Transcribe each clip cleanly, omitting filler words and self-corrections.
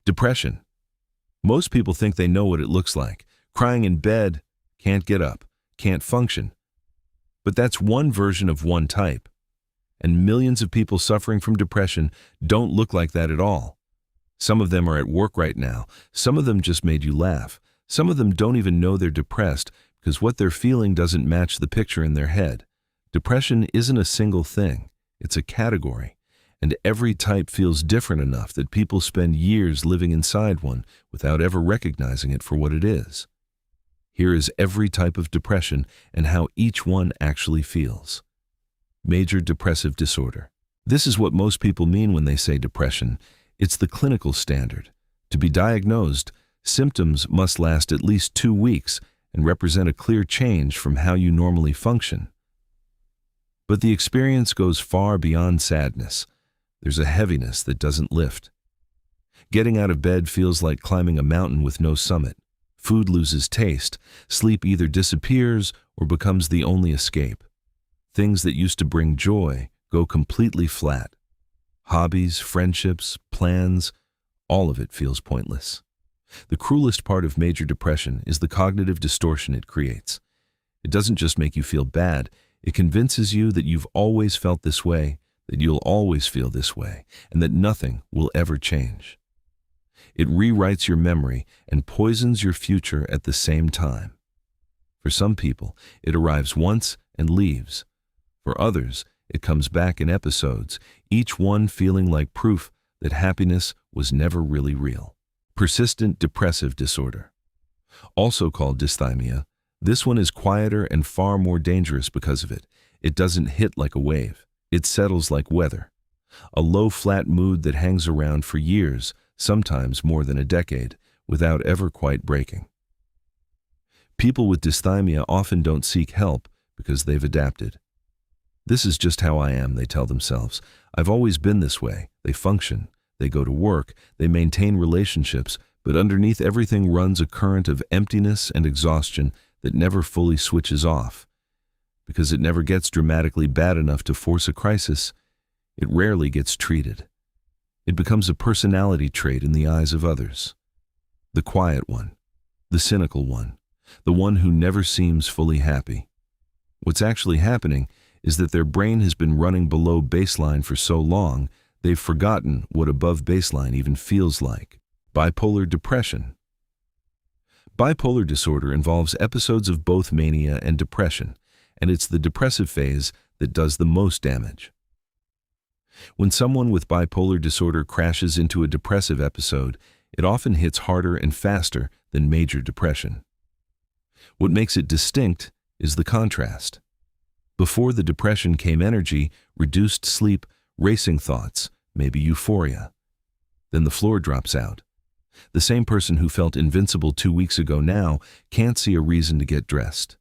Depression. Most people think they know what it looks like. Crying in bed, can't get up, can't function. But that's one version of one type. And millions of people suffering from depression don't look like that at all. Some of them are at work right now. Some of them just made you laugh. Some of them don't even know they're depressed because what they're feeling doesn't match the picture in their head. Depression isn't a single thing. It's a category. And every type feels different enough that people spend years living inside one without ever recognizing it for what it is. Here is every type of depression and how each one actually feels. Major depressive disorder. This is what most people mean when they say depression. It's the clinical standard. To be diagnosed, symptoms must last at least 2 weeks and represent a clear change from how you normally function. But the experience goes far beyond sadness. There's a heaviness that doesn't lift. Getting out of bed feels like climbing a mountain with no summit. Food loses taste. Sleep either disappears or becomes the only escape. Things that used to bring joy go completely flat. Hobbies, friendships, plans, all of it feels pointless. The cruelest part of major depression is the cognitive distortion it creates. It doesn't just make you feel bad, it convinces you that you've always felt this way, that you'll always feel this way, and that nothing will ever change. It rewrites your memory and poisons your future at the same time. For some people, it arrives once and leaves. For others, it comes back in episodes, each one feeling like proof that happiness was never really real. Persistent depressive disorder. Also called dysthymia, this one is quieter and far more dangerous because of it. It doesn't hit like a wave. It settles like weather. A low, flat mood that hangs around for years, sometimes more than a decade, without ever quite breaking. People with dysthymia often don't seek help because they've adapted. This is just how I am, they tell themselves. I've always been this way. They function. They go to work. They maintain relationships. But underneath everything runs a current of emptiness and exhaustion that never fully switches off. Because it never gets dramatically bad enough to force a crisis, it rarely gets treated. It becomes a personality trait in the eyes of others. The quiet one, the cynical one, the one who never seems fully happy. What's actually happening is that their brain has been running below baseline for so long, they've forgotten what above baseline even feels like. Bipolar depression. Bipolar disorder involves episodes of both mania and depression, and it's the depressive phase that does the most damage. When someone with bipolar disorder crashes into a depressive episode, it often hits harder and faster than major depression. What makes it distinct is the contrast. Before the depression came energy, reduced sleep, racing thoughts, maybe euphoria. Then the floor drops out. The same person who felt invincible 2 weeks ago now can't see a reason to get dressed.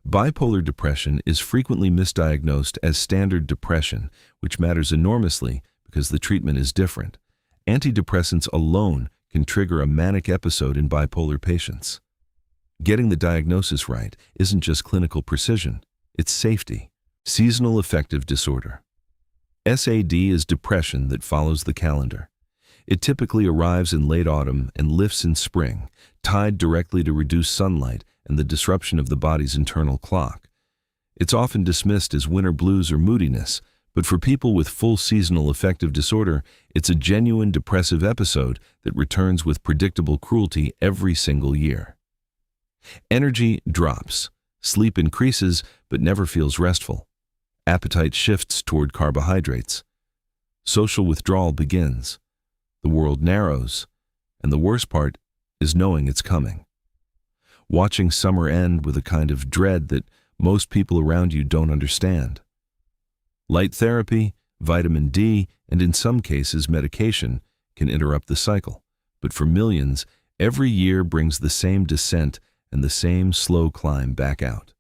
Bipolar depression is frequently misdiagnosed as standard depression, which matters enormously because the treatment is different. Antidepressants alone can trigger a manic episode in bipolar patients. Getting the diagnosis right isn't just clinical precision, it's safety. Seasonal affective disorder. SAD is depression that follows the calendar. It typically arrives in late autumn and lifts in spring, tied directly to reduced sunlight and the disruption of the body's internal clock. It's often dismissed as winter blues or moodiness, but for people with full seasonal affective disorder, it's a genuine depressive episode that returns with predictable cruelty every single year. Energy drops. Sleep increases but never feels restful. Appetite shifts toward carbohydrates. Social withdrawal begins. The world narrows, and the worst part is knowing it's coming. Watching summer end with a kind of dread that most people around you don't understand. Light therapy, vitamin D, and in some cases medication can interrupt the cycle, but for millions, every year brings the same descent and the same slow climb back out.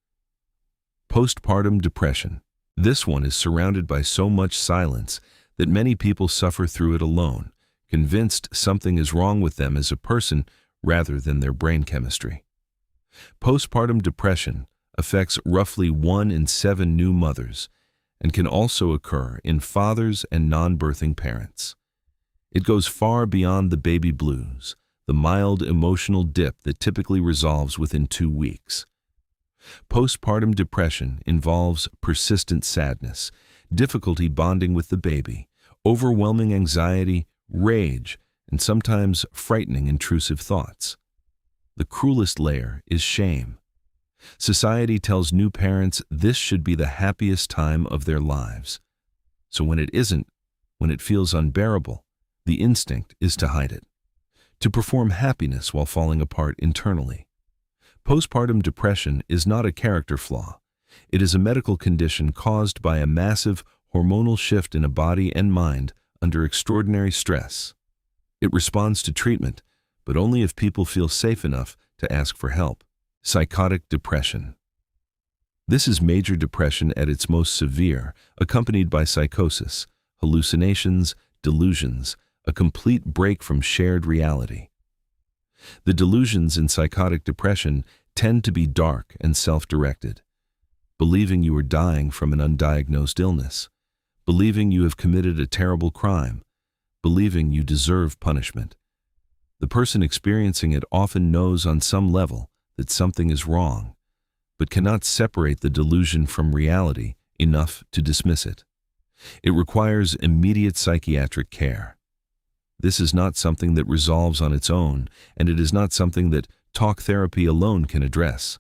Postpartum depression. This one is surrounded by so much silence that many people suffer through it alone, convinced something is wrong with them as a person rather than their brain chemistry. Postpartum depression affects roughly 1 in 7 new mothers and can also occur in fathers and non-birthing parents. It goes far beyond the baby blues, the mild emotional dip that typically resolves within 2 weeks. Postpartum depression involves persistent sadness, difficulty bonding with the baby, overwhelming anxiety, rage, and sometimes frightening intrusive thoughts. The cruelest layer is shame. Society tells new parents this should be the happiest time of their lives. So when it isn't, when it feels unbearable, the instinct is to hide it, to perform happiness while falling apart internally. Postpartum depression is not a character flaw. It is a medical condition caused by a massive hormonal shift in a body and mind under extraordinary stress. It responds to treatment, but only if people feel safe enough to ask for help. Psychotic depression. This is major depression at its most severe, accompanied by psychosis, hallucinations, delusions, a complete break from shared reality. The delusions in psychotic depression tend to be dark and self-directed. Believing you are dying from an undiagnosed illness, believing you have committed a terrible crime, believing you deserve punishment. The person experiencing it often knows on some level that something is wrong, but cannot separate the delusion from reality enough to dismiss it. It requires immediate psychiatric care. This is not something that resolves on its own, and it is not something that talk therapy alone can address.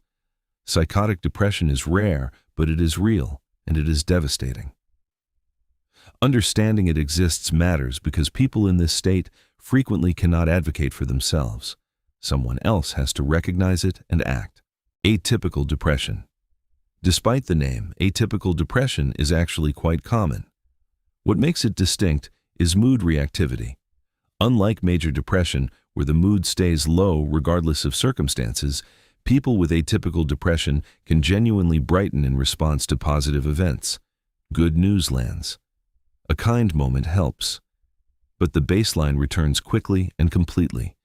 Psychotic depression is rare, but it is real, and it is devastating. Understanding it exists matters because people in this state frequently cannot advocate for themselves. Someone else has to recognize it and act. Atypical depression. Despite the name, atypical depression is actually quite common. What makes it distinct is mood reactivity. Unlike major depression, where the mood stays low regardless of circumstances, people with atypical depression can genuinely brighten in response to positive events. Good news lands. A kind moment helps. But the baseline returns quickly and completely.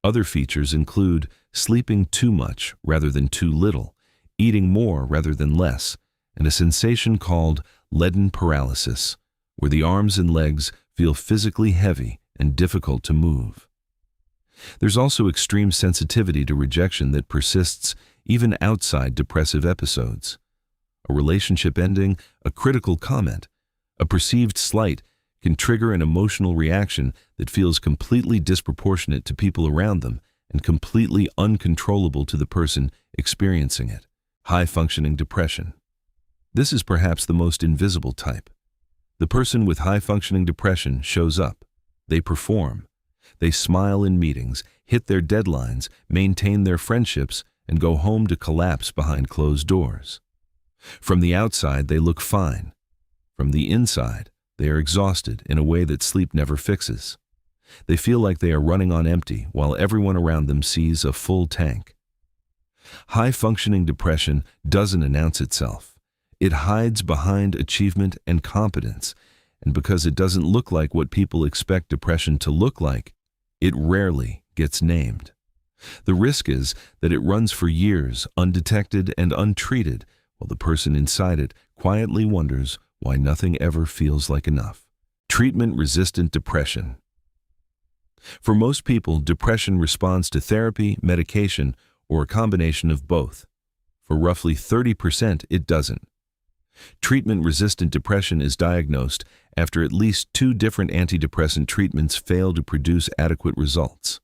Other features include sleeping too much rather than too little, eating more rather than less, and a sensation called leaden paralysis, where the arms and legs feel physically heavy and difficult to move. There's also extreme sensitivity to rejection that persists even outside depressive episodes. A relationship ending, a critical comment, a perceived slight can trigger an emotional reaction that feels completely disproportionate to people around them and completely uncontrollable to the person experiencing it. High-functioning depression. This is perhaps the most invisible type. The person with high-functioning depression shows up. They perform. They smile in meetings, hit their deadlines, maintain their friendships, and go home to collapse behind closed doors. From the outside, they look fine. From the inside, they are exhausted in a way that sleep never fixes. They feel like they are running on empty while everyone around them sees a full tank. High-functioning depression doesn't announce itself. It hides behind achievement and competence, and because it doesn't look like what people expect depression to look like, it rarely gets named. The risk is that it runs for years undetected and untreated, while the person inside it quietly wonders why nothing ever feels like enough. Treatment-resistant depression. For most people, depression responds to therapy, medication, or a combination of both. For roughly 30%, it doesn't. Treatment-resistant depression is diagnosed after at least 2 different antidepressant treatments fail to produce adequate results.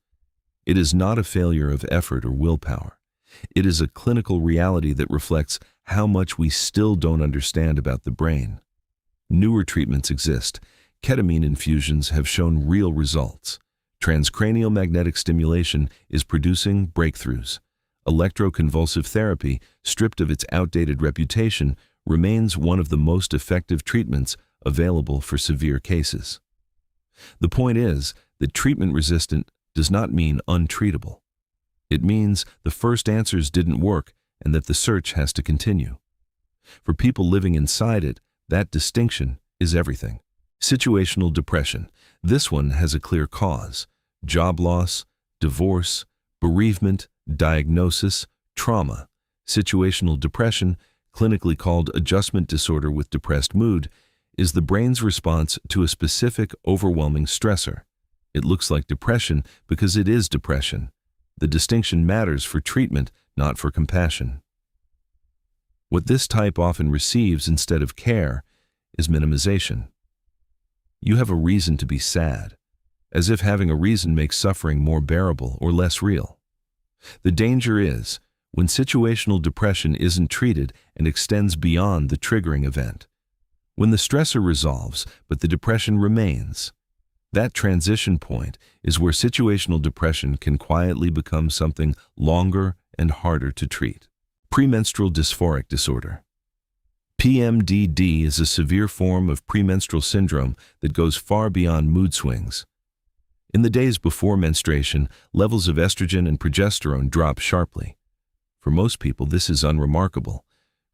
It is not a failure of effort or willpower. It is a clinical reality that reflects how much we still don't understand about the brain. Newer treatments exist. Ketamine infusions have shown real results. Transcranial magnetic stimulation is producing breakthroughs. Electroconvulsive therapy, stripped of its outdated reputation, remains one of the most effective treatments available for severe cases. The point is that treatment-resistant does not mean untreatable. It means the first answers didn't work and that the search has to continue. For people living inside it, that distinction is everything. Situational depression. This one has a clear cause: job loss, divorce, bereavement, diagnosis, trauma. Situational depression, clinically called adjustment disorder with depressed mood, is the brain's response to a specific overwhelming stressor. It looks like depression because it is depression. The distinction matters for treatment, not for compassion. What this type often receives instead of care is minimization. You have a reason to be sad, as if having a reason makes suffering more bearable or less real. The danger is when situational depression isn't treated and extends beyond the triggering event. When the stressor resolves, but the depression remains. That transition point is where situational depression can quietly become something longer and harder to treat. Premenstrual dysphoric disorder. PMDD is a severe form of premenstrual syndrome that goes far beyond mood swings. In the days before menstruation, levels of estrogen and progesterone drop sharply. For most people, this is unremarkable.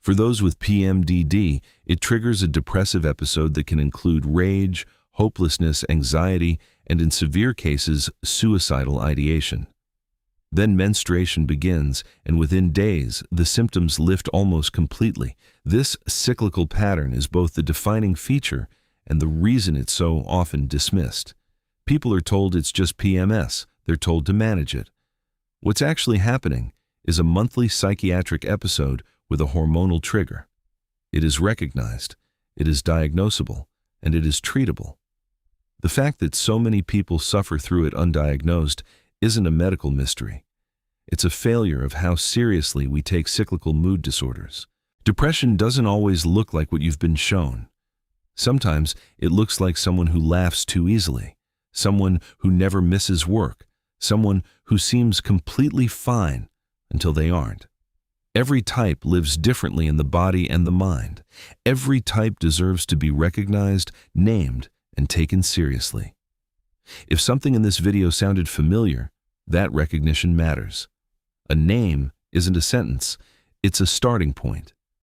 For those with PMDD, it triggers a depressive episode that can include rage, hopelessness, anxiety, and in severe cases, suicidal ideation. Then menstruation begins, and within days, the symptoms lift almost completely. This cyclical pattern is both the defining feature and the reason it's so often dismissed. People are told it's just PMS. They're told to manage it. What's actually happening is a monthly psychiatric episode with a hormonal trigger. It is recognized, it is diagnosable, and it is treatable. The fact that so many people suffer through it undiagnosed isn't a medical mystery. It's a failure of how seriously we take cyclical mood disorders. Depression doesn't always look like what you've been shown. Sometimes it looks like someone who laughs too easily, someone who never misses work, someone who seems completely fine until they aren't. Every type lives differently in the body and the mind. Every type deserves to be recognized, named, and taken seriously. If something in this video sounded familiar, that recognition matters. A name isn't a sentence, it's a starting point.